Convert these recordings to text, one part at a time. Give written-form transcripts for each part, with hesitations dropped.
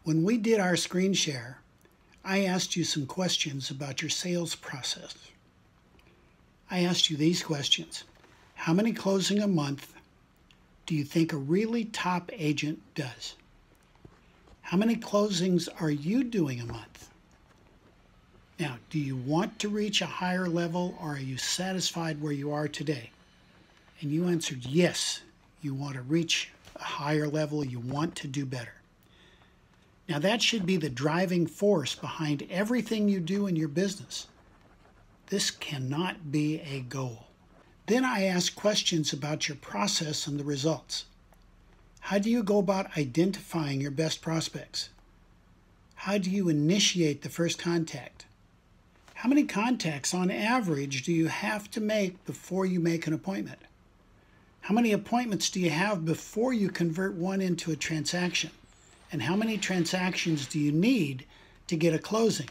When we did our screen share, I asked you some questions about your sales process. I asked you these questions. How many closings a month do you think a really top agent does? How many closings are you doing a month? Now, do you want to reach a higher level, or are you satisfied where you are today? And you answered yes, you want to reach a higher level, you want to do better. Now that should be the driving force behind everything you do in your business. This cannot be a goal. Then I ask questions about your process and the results. How do you go about identifying your best prospects? How do you initiate the first contact? How many contacts on average do you have to make before you make an appointment? How many appointments do you have before you convert one into a transaction? And how many transactions do you need to get a closing?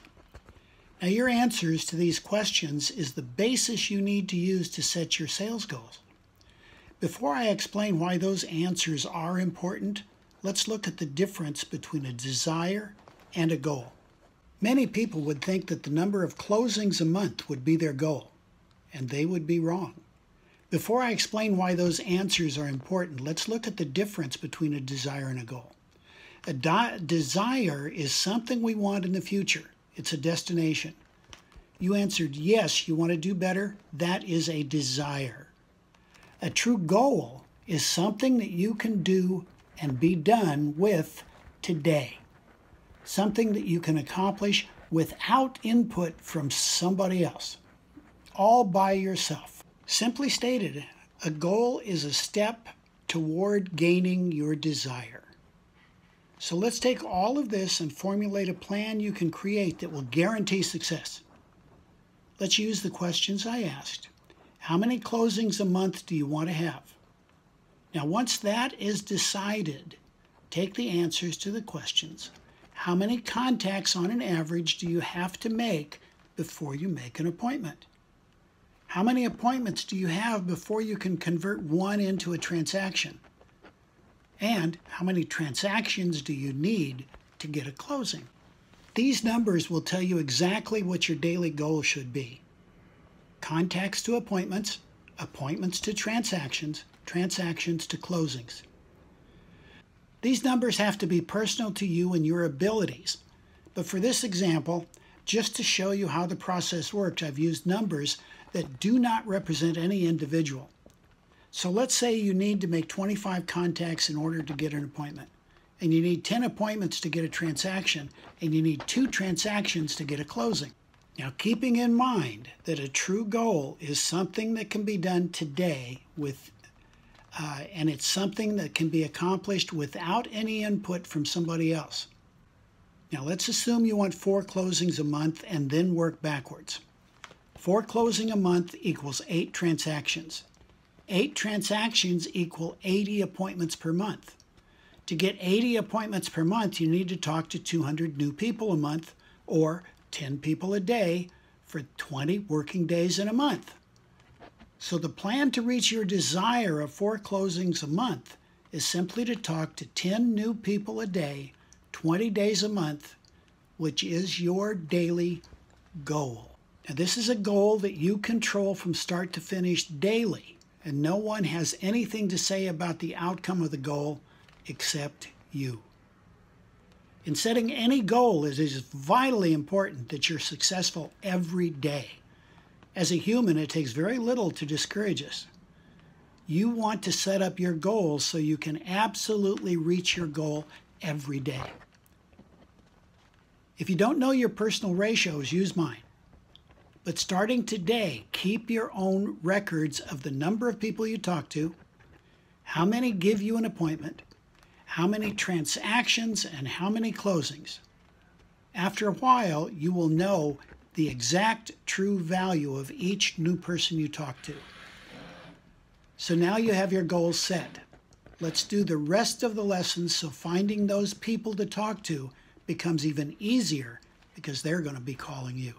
Now, your answers to these questions is the basis you need to use to set your sales goals. Before I explain why those answers are important, let's look at the difference between a desire and a goal. Many people would think that the number of closings a month would be their goal, and they would be wrong. Before I explain why those answers are important, let's look at the difference between a desire and a goal. A desire is something we want in the future. It's a destination. You answered yes, you want to do better. That is a desire. A true goal is something that you can do and be done with today. Something that you can accomplish without input from somebody else, all by yourself. Simply stated, a goal is a step toward gaining your desire. So let's take all of this and formulate a plan you can create that will guarantee success. Let's use the questions I asked. How many closings a month do you want to have? Now, once that is decided, take the answers to the questions. How many contacts on an average do you have to make before you make an appointment? How many appointments do you have before you can convert one into a transaction? And how many transactions do you need to get a closing? These numbers will tell you exactly what your daily goal should be. Contacts to appointments, appointments to transactions, transactions to closings. These numbers have to be personal to you and your abilities. But for this example, just to show you how the process works, I've used numbers that do not represent any individual. So let's say you need to make 25 contacts in order to get an appointment, and you need 10 appointments to get a transaction, and you need 2 transactions to get a closing. Now, keeping in mind that a true goal is something that can be done today and it's something that can be accomplished without any input from somebody else. Now, let's assume you want 4 closings a month and then work backwards. 4 closings a month equals 8 transactions. 8 transactions equal 80 appointments per month. To get 80 appointments per month, you need to talk to 200 new people a month, or 10 people a day for 20 working days in a month. So the plan to reach your desire of 4 closings a month is simply to talk to 10 new people a day, 20 days a month, which is your daily goal. Now, this is a goal that you control from start to finish daily. And no one has anything to say about the outcome of the goal except you. In setting any goal, it is vitally important that you're successful every day. As a human, it takes very little to discourage us. You want to set up your goals so you can absolutely reach your goal every day. If you don't know your personal ratios, use mine. But starting today, keep your own records of the number of people you talk to, how many give you an appointment, how many transactions, and how many closings. After a while, you will know the exact true value of each new person you talk to. So now you have your goals set. Let's do the rest of the lessons so finding those people to talk to becomes even easier because they're going to be calling you.